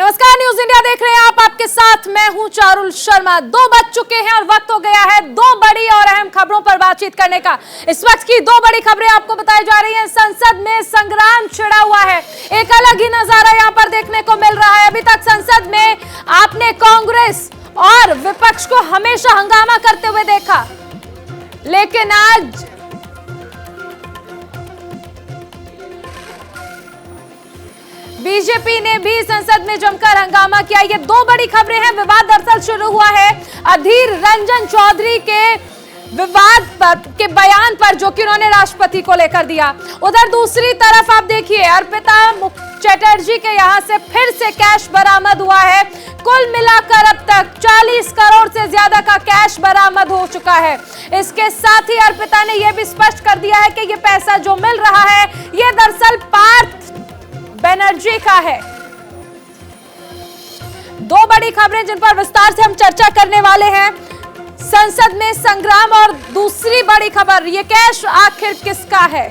नमस्कार, news India देख रहे हैं आप। आपके साथ मैं हूं चारुल शर्मा। 2 बज चुके हैं और वक्त हो गया है 2 बड़ी और अहम खबरों पर बातचीत करने का। इस वक्त की 2 बड़ी खबरें आपको बताई जा रही हैं। संसद में संग्राम छिड़ा हुआ है, एक अलग ही नजारा यहां पर देखने को मिल रहा है। अभी तक संसद में आपने कांग्रेस और विपक्ष को हमेशा हंगामा करते हुए देखा, लेकिन आज बीजेपी ने भी संसद में जमकर हंगामा किया। ये 2 बड़ी खबरें हैं। विवाद दरअसल शुरू हुआ है अधीर रंजन चौधरी के विवाद के बयान पर, जो कि उन्होंने राष्ट्रपति को लेकर दिया। उधर दूसरी तरफ आप देखिए, अर्पिता चटर्जी के यहां से फिर से कैश बरामद हुआ है। कुल मिलाकर अब तक 40 करोड़ से ज्यादा का कैश बरामद हो चुका है। इसके साथ ही अर्पिता ने यह भी स्पष्ट कर दिया है कि यह पैसा जो मिल रहा है, यह दरअसल पार्थ बनर्जी का है। 2 बड़ी खबरें जिन पर विस्तार से हम चर्चा करने वाले हैं। संसद में संग्राम और दूसरी बड़ी खबर, ये कैश आखिर किसका है?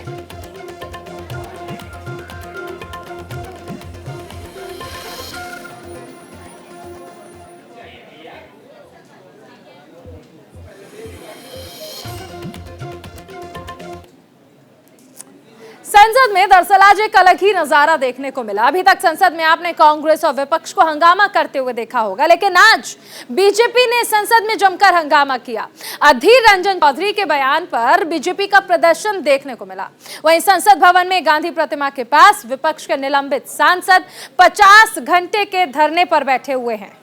संसद में दरअसल आज एक अलग ही नजारा देखने को मिला। अभी तक संसद में आपने कांग्रेस और विपक्ष को हंगामा करते हुए देखा होगा, लेकिन आज बीजेपी ने संसद में जमकर हंगामा किया। अधीर रंजन चौधरी के बयान पर बीजेपी का प्रदर्शन देखने को मिला। वहीं संसद भवन में गांधी प्रतिमा के पास विपक्ष के निलंबित सांसद 50 घंटे के धरने पर बैठे हुए हैं।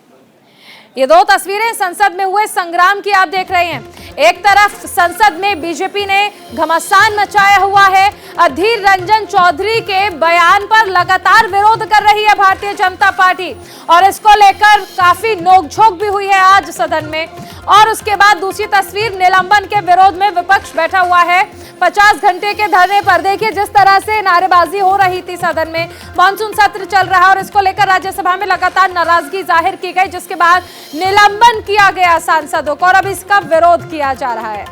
ये 2 तस्वीरें संसद में हुए संग्राम की आप देख रहे हैं। एक तरफ संसद में बीजेपी ने घमासान मचाया हुआ है। अधीर रंजन चौधरी के बयान पर लगातार विरोध कर रही है भारतीय जनता पार्टी, और इसको लेकर काफी नोकझोंक भी हुई है आज सदन में। और उसके बाद दूसरी तस्वीर, निलंबन के विरोध में विपक्ष बैठा हुआ है 50 घंटे के धरने पर। देखिए जिस तरह से नारेबाजी हो रही थी सदन में। मानसून सत्र चल रहा है और इसको लेकर राज्यसभा में लगातार नाराजगी जाहिर की गई, जिसके बाद निलंबन किया गया सांसदों को और अब इसका विरोध किया जा रहा है।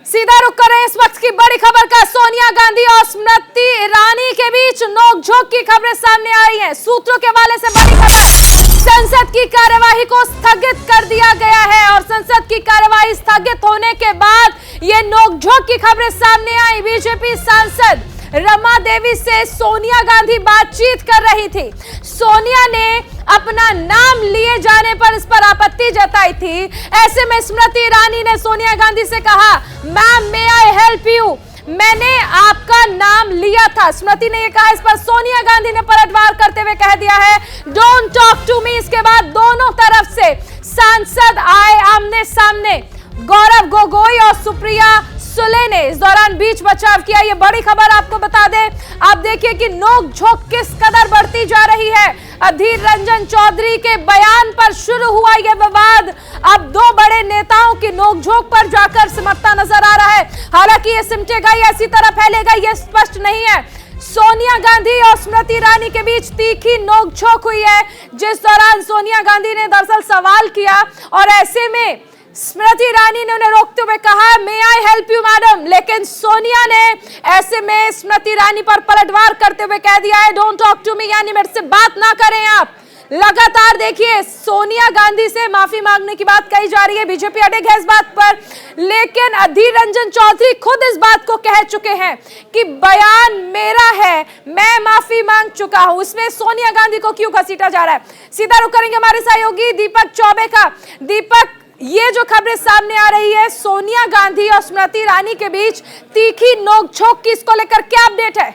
सीधा रुक कर इस वक्त की बड़ी खबर का। सोनिया गांधी और स्मृति ईरानी के बीच नोकझोंक की खबरें सामने आई हैं। सूत्रों के हवाले से बड़ी खबर, संसद की कार्यवाही को स्थगित कर दिया गया है और संसद की कार्यवाही स्थगित होने के बाद ये नोकझोंक की खबरें सामने आई। बीजेपी सांसद रमा देवी से सोनिया गांधी बातचीत कर रही थी। सोनिया ने अपना नाम लिए जाने पर इस पर आपत्ति जताई थी। ऐसे में स्मृति ईरानी ने सोनिया गांधी से कहा, ma'am may I help you, मैंने आपका नाम लिया था। स्मृति ने यह कहा। इस पर सोनिया गांधी ने पलटवार करते हुए कह दिया है, डोंट टॉक टू मी। इसके बाद दोनों तरफ से सांसद आए आमने सामने। गौरव गोगोई और सुप्रिया सुले ने इस दौरान बीच बचाव किया। ये बड़ी खबर आपको बता दें। आप देखिए कि नोकझोंक किस कदर बढ़ती जा रही है। अधीर रंजन चौधरी के बयान पर शुरू हुआ यह विवाद अब 2 बड़े नेताओं की नोकझोंक पर जाकर सिमटता नजर आ रहा है। हालांकि यह सिमटेगा या इसी तरह फैलेगा यह स्पष्ट नहीं है। सोनिया गांधी और स्मृति ईरानी के बीच तीखी नोकझोंक हुई है, जिस दौरान सोनिया गांधी ने दरअसल सवाल किया और ऐसे में स्मृति ईरानी ने उन्हें रोकते हुए कहा, मे आई हेल्प यू मैडम, लेकिन सोनिया ने ऐसे में स्मृति ईरानी पर पलटवार करते हुए कह दिया है, डोंट टॉक टू मी, यानी मेरे से बात ना करें आप। लगातार देखिए सोनिया गांधी से माफी मांगने की बात कही जा रही है। बीजेपी अड़ेग है इस बात पर, लेकिन अधीर रंजन चौधरी खुद इस बात को कह चुके हैं कि बयान मेरा है, मैं माफी मांग चुका हूं। इसमें सोनिया गांधी को क्यों घसीटा जा रहा है? सीधा रुख करेंगे हमारे सहयोगी दीपक चौबे का। दीपक, ये जो खबरें सामने आ रही है सोनिया गांधी और स्मृति ईरानी के बीच तीखी नोकझोंक की, इसको लेकर क्या अपडेट है?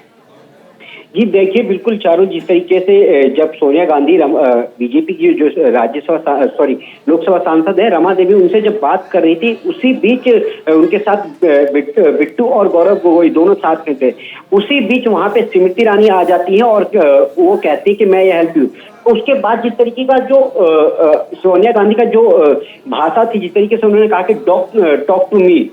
जी देखिए, बिल्कुल चारों, जिस तरीके से जब सोनिया गांधी बीजेपी की जो लोकसभा सांसद है रमा देवी, उनसे जब बात कर रही थी, उसी बीच उनके साथ बिट्टू और गौरव गोगोई दोनों साथ में थे। उसी बीच वहां पे स्मृति ईरानी आ जाती है और वो कहती है कि मैं ये हेल्प यू। उसके बाद जिस तरीके का जो सोनिया गांधी का जो भाषा थी, जिस तरीके से उन्होंने कहा कि टॉक टू मी,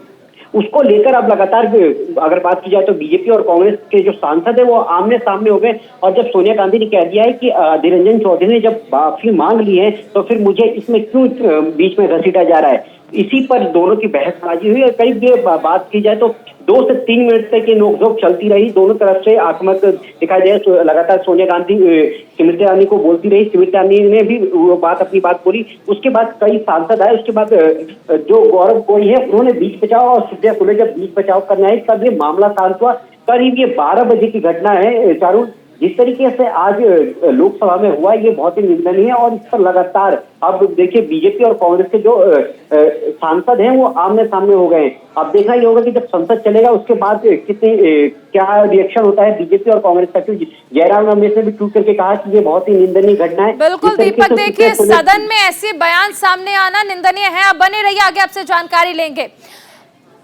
उसको लेकर अब लगातार अगर बात की जाए तो बीजेपी और कांग्रेस के जो सांसद है वो आमने सामने हो गए। और जब सोनिया गांधी ने कह दिया है कि अधीर रंजन चौधरी ने जब माफी मांग ली है तो फिर मुझे इसमें क्यों बीच में घसीटा जा रहा है, इसी पर दोनों की बहसबाजी हुई और करीब ये बात की जाए तो 2 से 3 मिनट तक ये नोकझोंक चलती रही। दोनों तरफ से आक्रामक दिखाई दिया। लगातार सोनिया गांधी स्मृति ईरानी को बोलती रही, स्मृति ईरानी ने भी वो अपनी बात बोली। उसके बाद कई सांसद आए। उसके बाद जो गौरव गोगोई है उन्होंने बीच बचाव और सुप्रिया सुले जब बीच बचाव करने आए तब ये मामला शांत हुआ। करीब ये 12 बजे की घटना है चारू। जिस तरीके से आज लोकसभा में हुआ ये बहुत ही निंदनीय है और इस पर लगातार अब देखिए बीजेपी और कांग्रेस के जो सांसद हैं वो आमने सामने हो गए हैं। अब देखना ये होगा कि जब संसद चलेगा उसके बाद कितने क्या रिएक्शन होता है बीजेपी और कांग्रेस का। जयराम रमेश ने भी ट्वीट करके कहा कि ये बहुत ही निंदनीय घटना है। बिल्कुल दीपक, देखिए सदन में ऐसे बयान सामने आना निंदनीय है। अब बने रहिए, आगे आपसे जानकारी लेंगे।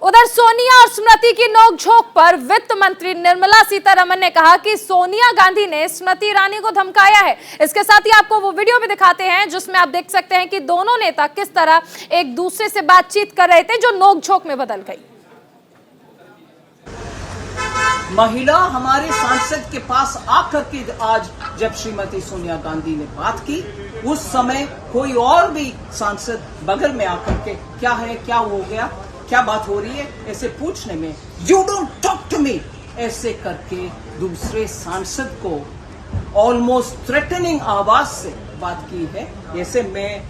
उधर सोनिया और स्मृति की नोकझोंक पर वित्त मंत्री निर्मला सीतारमण ने कहा कि सोनिया गांधी ने स्मृति ईरानी को धमकाया है। इसके साथ ही आपको वो वीडियो भी दिखाते हैं जिसमें आप देख सकते हैं कि दोनों नेता किस तरह एक दूसरे से बातचीत कर रहे थे, जो नोकझोंक में बदल गई। महिला हमारे सांसद के पास आकर के आज जब श्रीमती सोनिया गांधी ने बात की, उस समय कोई और भी सांसद बगल में आकर के क्या है, क्या हो गया, क्या बात हो रही है, ऐसे पूछने में you don't talk to me ऐसे करके दूसरे सांसद को ऑलमोस्ट थ्रेटनिंग आवाज से बात की है। ऐसे में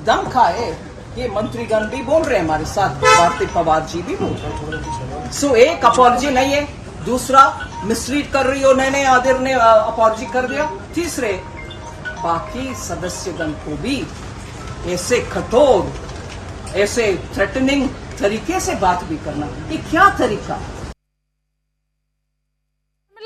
दम खाए ये मंत्रीगण भी बोल रहे हैं, हमारे साथ भारती पवार जी भी बोल रहे। सो एक अपॉलजी नहीं है, दूसरा मिसलीड कर रही हो नैने आदिर ने अपॉलजी कर दिया, तीसरे बाकी सदस्यगण को भी ऐसे कठोर, ऐसे थ्रेटनिंग तरीके से बात भी करना, ये क्या तरीका?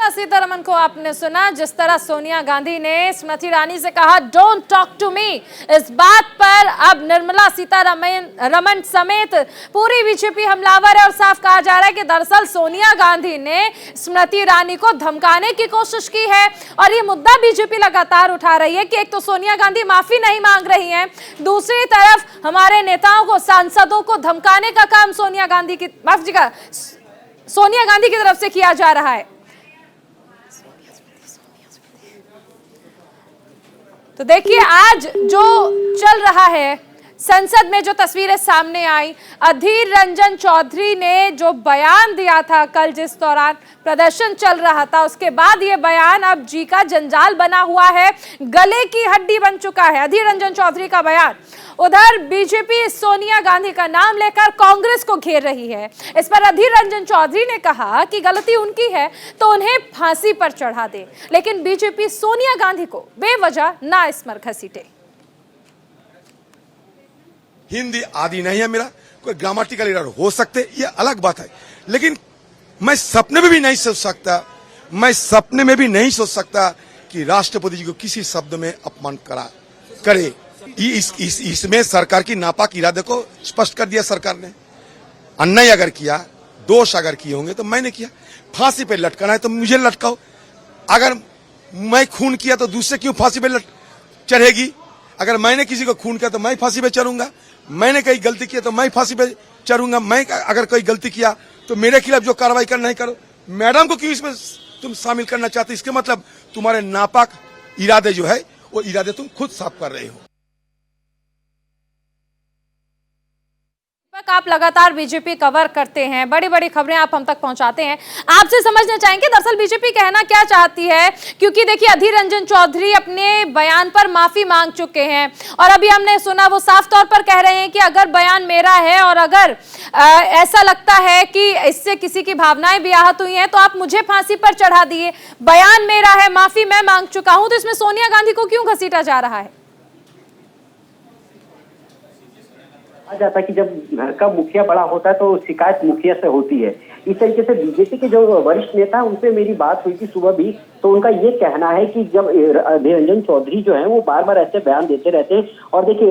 सीतारमण को आपने सुना, जिस तरह सोनिया गांधी ने स्मृति ईरानी से कहा डोंट टॉक टू मी। इस बात पर अब निर्मला सीतारमण समेत पूरी बीजेपी हमलावर है और साफ कहा जा रहा है कि दरअसल सोनिया गांधी ने स्मृति ईरानी को धमकाने की कोशिश की है। और ये मुद्दा बीजेपी लगातार उठा रही है कि एक तो सोनिया गांधी माफी नहीं मांग रही हैं, दूसरी तरफ हमारे नेताओं को, सांसदों को धमकाने का काम सोनिया गांधी की तरफ से किया जा रहा है। तो देखिए आज जो चल रहा है संसद में, जो तस्वीरें सामने आई, अधीर रंजन चौधरी ने जो बयान दिया था कल जिस दौरान प्रदर्शन चल रहा था, उसके बाद ये बयान अब जी का जंजाल बना हुआ है, गले की हड्डी बन चुका है अधीर रंजन चौधरी का बयान। उधर बीजेपी सोनिया गांधी का नाम लेकर कांग्रेस को घेर रही है। इस पर अधीर रंजन चौधरी ने कहा कि गलती उनकी है तो उन्हें फांसी पर चढ़ा दे, लेकिन बीजेपी सोनिया गांधी को बेवजह ना इस्मर घसीटे। हिंदी आदि नहीं है मेरा, कोई ग्रामेटिकल एरर हो सकते, ये अलग बात है, लेकिन मैं सपने में भी नहीं सोच सकता कि राष्ट्रपति जी को किसी शब्द में अपमान करे। इसमें सरकार की नापाक इरादे को स्पष्ट कर दिया सरकार ने। अन्याय अगर किया, दोष अगर किए होंगे तो मैंने किया, फांसी पे लटकाना है तो मुझे लटकाओ। अगर मैं खून किया तो दूसरे क्यों फांसी पे चढ़ेगी? अगर मैंने किसी को खून किया तो मैं फांसी पे चढ़ूंगा, मैंने कहीं गलती किया तो मैं फांसी पे चढ़ूंगा। मैं अगर कोई गलती किया तो मेरे खिलाफ जो कार्रवाई करना है करो। मैडम को क्यों इसमें तुम शामिल करना चाहते? इसके मतलब तुम्हारे नापाक इरादे जो है वो इरादे तुम खुद साफ कर रहे हो। आप लगातार बीजेपी कवर करते हैं, बड़ी बड़ी खबरें आप हम तक पहुंचाते हैं। आपसे समझना चाहेंगे दरअसल बीजेपी कहना क्या चाहती है, क्योंकि देखिए अधीर रंजन चौधरी अपने बयान पर माफी मांग चुके हैं और अभी हमने सुना वो साफ तौर पर कह रहे हैं कि अगर बयान मेरा है और अगर ऐसा लगता है कि इससे किसी की भावनाएं भी आहत हुई हैं तो आप मुझे फांसी पर चढ़ा दिए। बयान मेरा है, माफी मैं मांग चुका हूं, तो इसमें सोनिया गांधी को क्यों घसीटा जा रहा है? जाता है कि जब घर का मुखिया बड़ा होता है तो शिकायत मुखिया से होती है। इस तरीके से बीजेपी के जो वरिष्ठ नेता है उनसे मेरी बात हुई थी सुबह भी, तो उनका ये कहना है कि जब अधीर रंजन चौधरी जो है वो बार बार ऐसे बयान देते रहते हैं और देखिए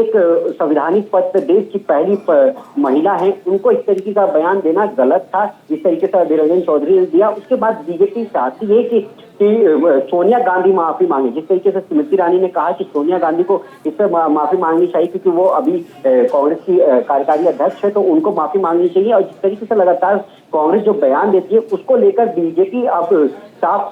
एक संवैधानिक पद पर देश की पहली महिला है, उनको इस तरीके का बयान देना गलत था। इस तरीके से अधीर रंजन चौधरी ने दिया। उसके बाद बीजेपी चाहती है कि सोनिया गांधी माफी मांगे। जिस तरीके से स्मृति ईरानी ने कहा कि सोनिया गांधी को इस पर माफी मांगनी चाहिए क्योंकि वो अभी कांग्रेस की कार्यकारी अध्यक्ष है, तो उनको माफी मांगनी चाहिए। और जिस तरीके से लगातार कांग्रेस जो बयान देती है उसको लेकर बीजेपी अब साफ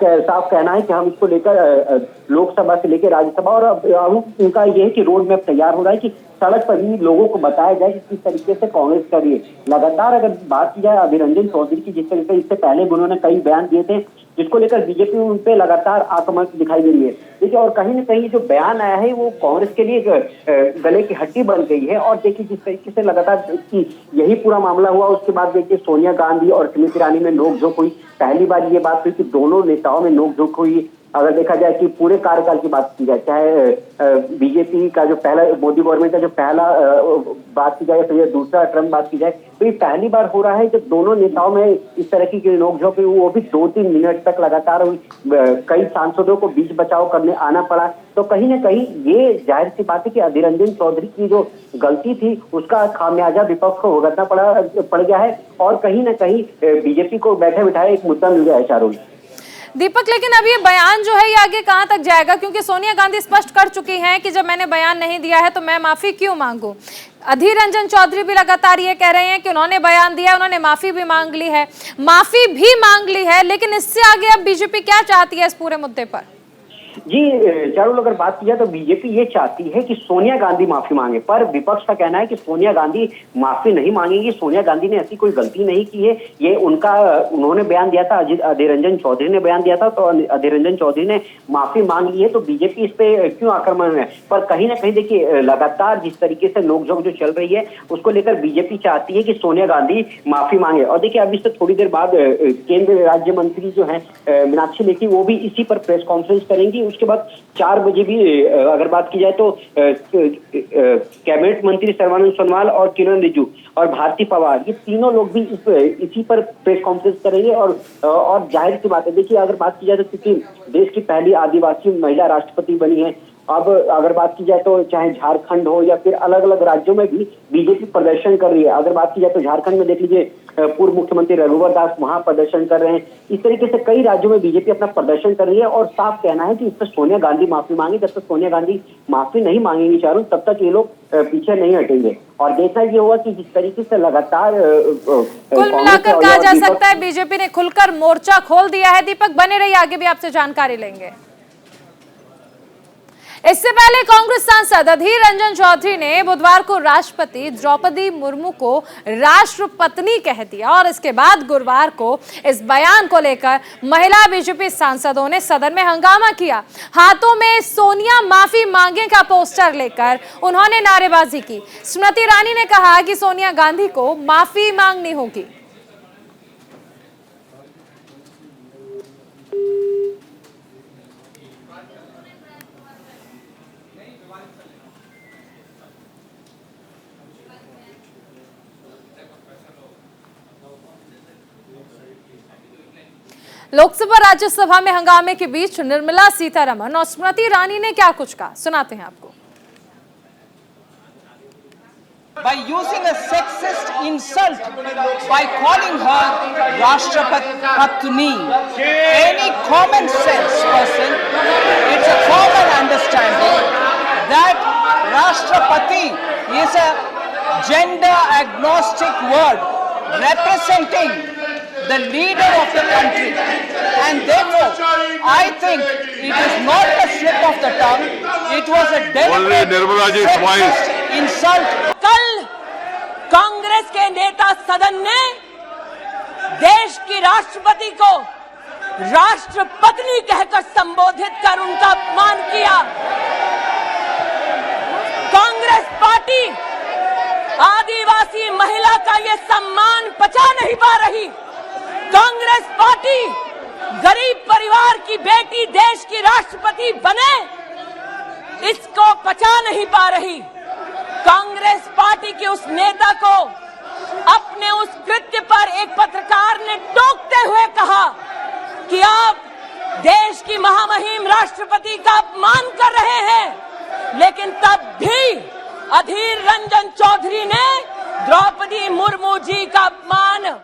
कहना है कि हम इसको लेकर लोकसभा से लेकर राज्यसभा और अब उनका ये है कि रोड मैप तैयार हो रहा है कि सड़क पर ही लोगों को बताया जाए कि किस तरीके से कांग्रेस कर रही है। लगातार अगर बात की जाए अधीर रंजन चौधरी की, जिस तरीके से इससे पहले भी उन्होंने कई बयान दिए थे जिसको लेकर बीजेपी उन पे लगातार आक्रमण दिखाई दे रही है। देखिए, और कहीं न कहीं जो बयान आया है वो कांग्रेस के लिए गले की हड्डी बन गई है। और देखिए जिस तरीके से लगातार यही पूरा मामला हुआ, उसके बाद देखिए सोनिया गांधी और स्मृति ईरानी में नोकझोंक हुई। पहली बार ये बात हुई कि दोनों नेताओं में नोकझोंक हुई। अगर देखा जाए कि पूरे कार्यकाल की बात की जाए, चाहे बीजेपी का जो पहला मोदी गवर्नमेंट का जो पहला बात की जाए, फिर दूसरा टर्म बात की जाए, तो ये पहली बार हो रहा है जब दोनों नेताओं में इस तरह की नोकझोंक हुई, वो भी 2-3 मिनट तक लगातार हुई। कई सांसदों को बीच बचाव करने आना पड़ा। तो कहीं ना कहीं ये जाहिर सी बात है कि अधीर रंजन चौधरी की जो गलती थी उसका खामियाजा विपक्ष को भुगतना पड़ गया है और कहीं ना कहीं बीजेपी को बैठे बिठाए एक मुद्दा मिल गया है। चारों दीपक, लेकिन अब ये बयान जो है ये आगे कहां तक जाएगा? क्योंकि सोनिया गांधी स्पष्ट कर चुकी हैं कि जब मैंने बयान नहीं दिया है तो मैं माफी क्यों मांगू। अधीर रंजन चौधरी भी लगातार ये कह रहे हैं कि उन्होंने बयान दिया, उन्होंने माफी भी मांग ली है, लेकिन इससे आगे अब बीजेपी क्या चाहती है इस पूरे मुद्दे पर? जी चारों अगर बात की जाए तो बीजेपी ये चाहती है कि सोनिया गांधी माफी मांगे, पर विपक्ष का कहना है कि सोनिया गांधी माफी नहीं मांगेगी। सोनिया गांधी ने ऐसी कोई गलती नहीं की है। ये उन्होंने बयान दिया था, अधीर रंजन चौधरी ने बयान दिया था, तो अधीर रंजन चौधरी ने माफी मांग ली है। तो बीजेपी इस पे क्यों आक्रमण है? पर कहीं ना कहीं देखिए लगातार जिस तरीके से नोकझोंक जो चल रही है उसको लेकर बीजेपी चाहती है कि सोनिया गांधी माफी मांगे। और देखिए अभी से थोड़ी देर बाद केंद्रीय राज्य मंत्री जो है मीनाक्षी लेखी, वो भी इसी पर प्रेस कॉन्फ्रेंस करेंगी। उसके बाद 4 बजे भी अगर बात की जाए तो कैबिनेट मंत्री सर्बानंद सोनोवाल और किरण रिजिजू और भारती पवार, ये तीनों लोग भी इसी पर प्रेस कॉन्फ्रेंस करेंगे। और जाहिर सी बात है, देखिए अगर बात की जाए तो क्योंकि देश की पहली आदिवासी महिला राष्ट्रपति बनी है। अब अगर बात की जाए तो चाहे झारखंड हो या फिर अलग अलग राज्यों में भी बीजेपी प्रदर्शन कर रही है। अगर बात की जाए तो झारखंड में देख लीजिए पूर्व मुख्यमंत्री रघुवर दास वहां प्रदर्शन कर रहे हैं। इस तरीके से कई राज्यों में बीजेपी अपना प्रदर्शन कर रही है और साफ कहना है कि इस पर सोनिया गांधी माफी मांगे। जब तक सोनिया गांधी माफी नहीं मांगेंगी चारों, तब तक ये लोग पीछे नहीं हटेंगे। और देखना ये हुआ कि जिस तरीके से लगातार कुल मिलाकर कहा जा सकता है बीजेपी ने खुलकर मोर्चा खोल दिया है। दीपक बने रहिए, आगे भी आपसे जानकारी लेंगे। इससे पहले कांग्रेस सांसद अधीर रंजन चौधरी ने बुधवार को राष्ट्रपति द्रौपदी मुर्मू को राष्ट्रपत्नी कह दिया और इसके बाद गुरुवार को इस बयान को लेकर महिला बीजेपी सांसदों ने सदन में हंगामा किया। हाथों में सोनिया माफी मांगे का पोस्टर लेकर उन्होंने नारेबाजी की। स्मृति ईरानी ने कहा कि सोनिया गांधी को माफी मांगनी होगी। लोकसभा राज्यसभा में हंगामे के बीच निर्मला सीतारमण और स्मृति ईरानी ने क्या कुछ कहा, सुनाते हैं आपको। By using a sexist insult by calling her Rashtrapatni, any common sense person, it's a common understanding that Rashtrapati is a gender agnostic word representing the leader of the country, and therefore I think it is not a slip of the tongue, it was a deliberate sexist insult. कल कांग्रेस के नेता सदन ने देश की राष्ट्रपति को राष्ट्रपत्नी कहकर संबोधित कर उनका अपमान किया। कांग्रेस पार्टी आदिवासी महिला का ये सम्मान पचा नहीं पा रही। कांग्रेस पार्टी गरीब परिवार की बेटी देश की राष्ट्रपति बने, इसको पचा नहीं पा रही। कांग्रेस पार्टी के उस नेता को अपने उस कृत्य पर एक पत्रकार ने टोकते हुए कहा कि आप देश की महामहिम राष्ट्रपति का अपमान कर रहे हैं, लेकिन तब भी अधीर रंजन चौधरी ने द्रौपदी मुर्मू जी का अपमान।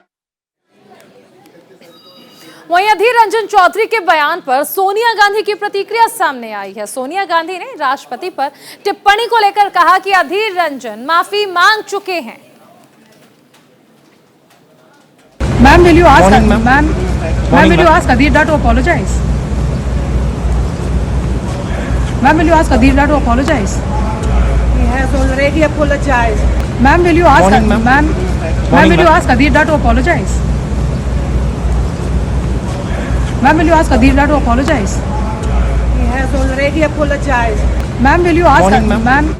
वहीं अधीर रंजन चौधरी के बयान पर सोनिया गांधी की प्रतिक्रिया सामने आई है। सोनिया गांधी ने राष्ट्रपति पर टिप्पणी को लेकर कहा कि अधीर रंजन माफी मांग चुके हैं। Ma'am, will you ask, ma'am Ma'am, will you ask Aditya to apologize? Ma'am, will you ask Aditya to apologize? He has already apologized. Ma'am, will you ask ma'am, will you ask Aditya to apologize? Ma'am, will you ask Aditya to apologize? He has already apologized. Ma'am, will you ask ma'am?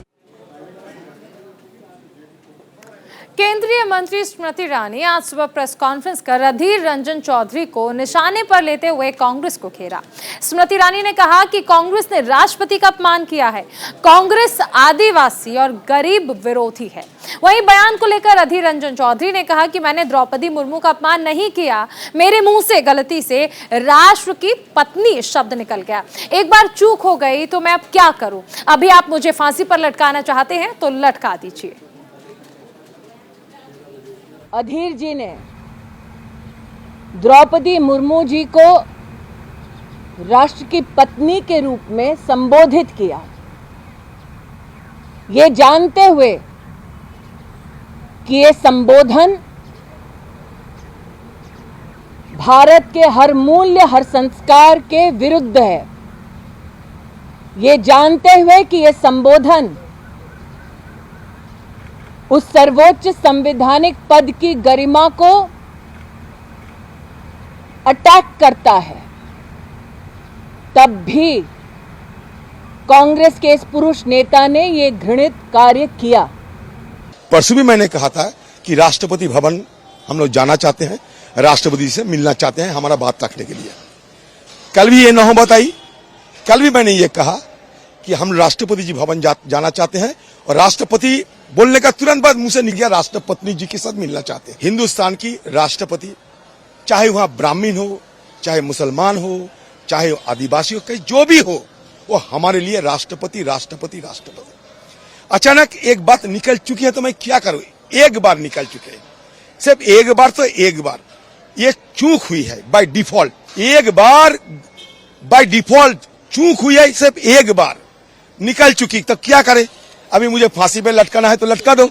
केंद्रीय मंत्री स्मृति ईरानी आज सुबह press conference कर अधीर रंजन चौधरी को निशाने पर लेते हुए कांग्रेस को घेरा। स्मृति ईरानी ने कहा कि कांग्रेस ने राष्ट्रपति का अपमान किया है, कांग्रेस आदिवासी और गरीब विरोधी है। वहीं बयान को लेकर अधीर रंजन चौधरी ने कहा कि मैंने द्रौपदी मुर्मू का अपमान नहीं किया, मेरे मुंह से गलती से राष्ट्र की पत्नी शब्द निकल गया। एक बार चूक हो गई तो मैं अब क्या करूं? अभी आप मुझे फांसी पर लटकाना चाहते हैं तो लटका दीजिए। अधीर जी ने द्रौपदी मुर्मू जी को राष्ट्र की पत्नी के रूप में संबोधित किया, ये जानते हुए कि ये संबोधन भारत के हर मूल्य, हर संस्कार के विरुद्ध है। ये जानते हुए कि ये संबोधन उस सर्वोच्च संवैधानिक पद की गरिमा को अटैक करता है, तब भी कांग्रेस के इस पुरुष नेता ने ये घृणित कार्य किया। परसों भी मैंने कहा था कि राष्ट्रपति भवन हम लोग जाना चाहते हैं, राष्ट्रपति से मिलना चाहते हैं हमारा बात रखने के लिए। कल भी ये नौबत आई, कल भी मैंने ये कहा कि हम राष्ट्रपति जी भवन जाना चाहते हैं और राष्ट्रपति बोलने का तुरंत बाद मुंह से निकल गया राष्ट्रपति जी के साथ मिलना चाहते हैं। हिंदुस्तान की राष्ट्रपति, चाहे वहां ब्राह्मण हो, चाहे मुसलमान हो, चाहे आदिवासी हो, कहीं जो भी हो, वो हमारे लिए राष्ट्रपति राष्ट्रपति राष्ट्रपति। अचानक एक बात निकल चुकी है तो मैं क्या करूं? एक बार निकल चुके हैं, सिर्फ एक बार, तो एक बार ये चूक हुई है बाय डिफॉल्ट। एक बार बाय डिफॉल्ट चूक हुई है, सिर्फ एक बार निकल चुकी, तो क्या करें? अभी मुझे फांसी पे लटकाना है तो लटका दो।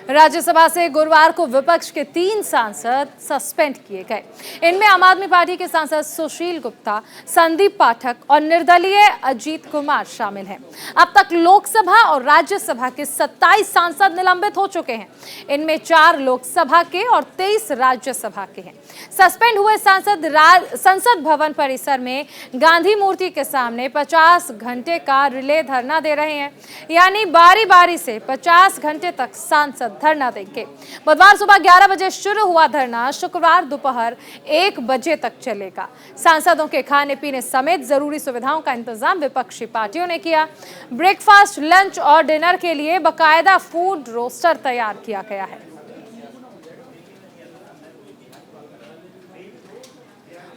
राज्यसभा से गुरुवार को विपक्ष के 3 सांसद सस्पेंड किए गए। इनमें आम आदमी पार्टी के सांसद सुशील गुप्ता, संदीप पाठक और निर्दलीय अजीत कुमार शामिल हैं। अब तक लोकसभा और राज्यसभा के 27 सांसद निलंबित हो चुके हैं। इनमें 4 लोकसभा के और 23 राज्यसभा के हैं। सस्पेंड हुए सांसद संसद भवन परिसर में गांधी मूर्ति के सामने 50 घंटे का रिले धरना दे रहे हैं, यानी बारी बारी से 50 घंटे तक सांसद धरना देंगे। बुधवार सुबह 11 बजे शुरू हुआ धरना शुक्रवार दोपहर 1 बजे तक चलेगा। सांसदों के खाने पीने समेत जरूरी सुविधाओं का इंतजाम विपक्षी पार्टियों ने किया। ब्रेकफास्ट, लंच और डिनर के लिए बाकायदा फूड रोस्टर तैयार किया गया है।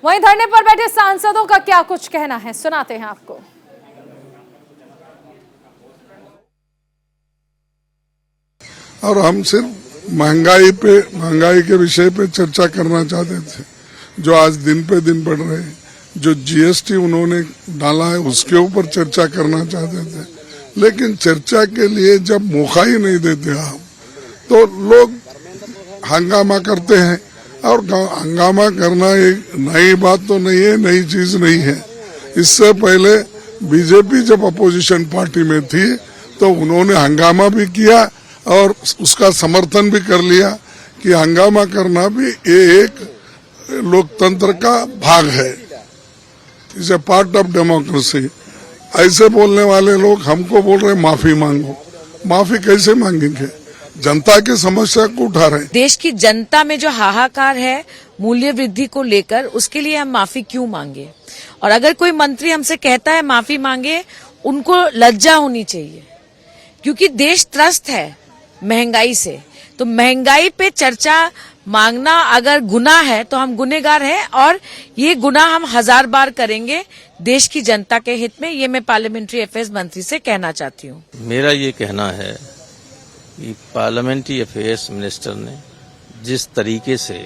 वहीं धरने पर बैठे सांसदों का क्या कुछ कहना है, सुनाते हैं आपको। और हम सिर्फ महंगाई के विषय पे चर्चा करना चाहते थे, जो आज दिन पे दिन बढ़ रहे हैं। जो जीएसटी उन्होंने डाला है उसके ऊपर चर्चा करना चाहते थे, लेकिन चर्चा के लिए जब मौका ही नहीं देते आप, तो लोग हंगामा करते हैं। और हंगामा करना एक नई बात तो नहीं है, नई चीज नहीं है। इससे पहले बीजेपी जब अपोजिशन पार्टी में थी तो उन्होंने हंगामा भी किया और उसका समर्थन भी कर लिया कि हंगामा करना भी एक लोकतंत्र का भाग है, is a part of democracy. ऐसे बोलने वाले लोग हमको बोल रहे माफी मांगो। माफी कैसे मांगेंगे? जनता की समस्या को उठा रहे हैं। देश की जनता में जो हाहाकार है मूल्य वृद्धि को लेकर, उसके लिए हम माफी क्यों मांगे? और अगर कोई मंत्री हमसे कहता है माफी मांगे, उनको लज्जा होनी चाहिए, क्योंकि देश त्रस्त है महंगाई से। तो महंगाई पे चर्चा मांगना अगर गुनाह है तो हम गुनहगार हैं, और ये गुनाह हम 1000 बार करेंगे देश की जनता के हित में। ये मैं पार्लियामेंट्री अफेयर्स मंत्री से कहना चाहती हूँ। मेरा ये कहना है कि पार्लियामेंट्री अफेयर्स मिनिस्टर ने जिस तरीके से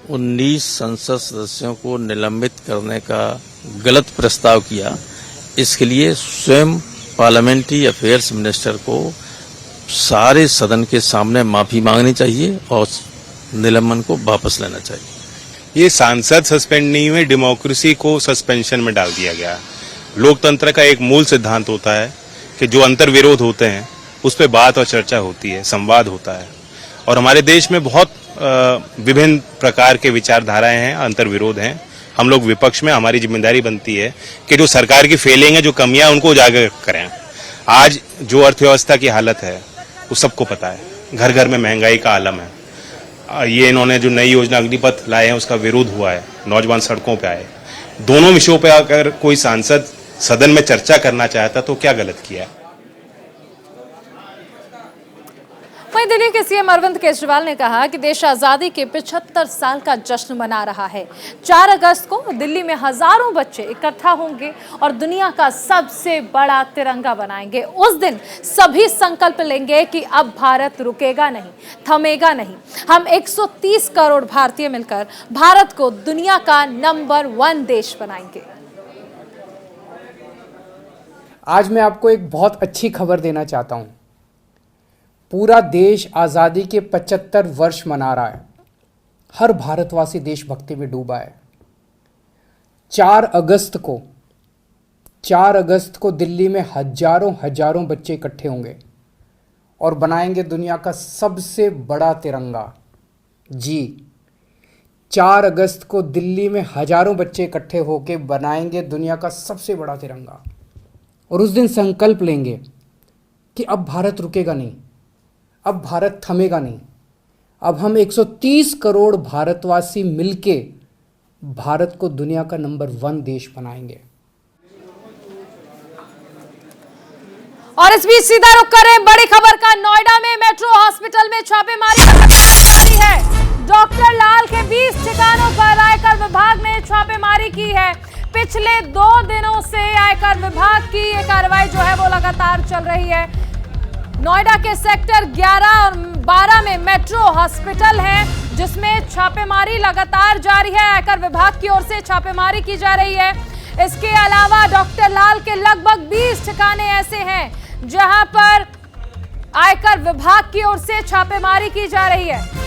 19 संसद सदस्यों को निलंबित करने का गलत प्रस्ताव किया, इसके लिए स्वयं पार्लियामेंट्री अफेयर्स मिनिस्टर को सारे सदन के सामने माफी मांगनी चाहिए और निलंबन को वापस लेना चाहिए। ये सांसद सस्पेंड नहीं हुए, डेमोक्रेसी को सस्पेंशन में डाल दिया गया। लोकतंत्र का एक मूल सिद्धांत होता है कि जो अंतर विरोध होते हैं उस पर बात और चर्चा होती है, संवाद होता है। और हमारे देश में बहुत विभिन्न प्रकार के विचारधाराएं हैं, अंतर विरोध हैं। हम लोग विपक्ष में, हमारी जिम्मेदारी बनती है कि जो सरकार की फेलिंग है, जो कमियां, उनको उजागर करें। आज जो अर्थव्यवस्था की हालत है वो सबको पता है, घर घर में महंगाई का आलम है। ये इन्होंने जो नई योजना अग्निपथ लाए हैं उसका विरोध हुआ है, नौजवान सड़कों पे आए। दोनों विषयों पे अगर कोई सांसद सदन में चर्चा करना चाहता तो क्या गलत किया है? वहीं दिल्ली के सीएम अरविंद केजरीवाल ने कहा कि देश आजादी के 75 साल का जश्न मना रहा है। 4 अगस्त को दिल्ली में हजारों बच्चे इकट्ठा होंगे और दुनिया का सबसे बड़ा तिरंगा बनाएंगे। उस दिन सभी संकल्प लेंगे कि अब भारत रुकेगा नहीं, थमेगा नहीं। हम 130 करोड़ भारतीय मिलकर भारत को दुनिया का नंबर 1 देश बनाएंगे। आज मैं आपको एक बहुत अच्छी खबर देना चाहता हूं। पूरा देश आज़ादी के 75 वर्ष मना रहा है। हर भारतवासी देशभक्ति में डूबा है। 4 अगस्त को दिल्ली में हजारों बच्चे इकट्ठे होंगे और बनाएंगे दुनिया का सबसे बड़ा तिरंगा। जी, 4 अगस्त को दिल्ली में हजारों बच्चे इकट्ठे होकर बनाएंगे दुनिया का सबसे बड़ा तिरंगा। और उस दिन संकल्प लेंगे कि अब भारत रुकेगा नहीं, अब भारत थमेगा नहीं। अब हम 130 करोड़ भारतवासी मिलके भारत को दुनिया का नंबर 1 देश बनाएंगे। और इस बीच सीधा रुख करें बड़ी खबर का। नोएडा में मेट्रो हॉस्पिटल में छापेमारी जारी है। डॉक्टर लाल के 20 ठिकानों पर आयकर विभाग ने छापेमारी की है। पिछले 2 दिनों से आयकर विभाग की ये कार्रवाई जो है वो लगातार चल रही है। नोएडा के सेक्टर 11 और 12 में मेट्रो हॉस्पिटल है जिसमें छापेमारी लगातार जारी है। आयकर विभाग की ओर से छापेमारी की जा रही है। इसके अलावा डॉक्टर लाल के लगभग 20 ठिकाने ऐसे हैं जहां पर आयकर विभाग की ओर से छापेमारी की जा रही है।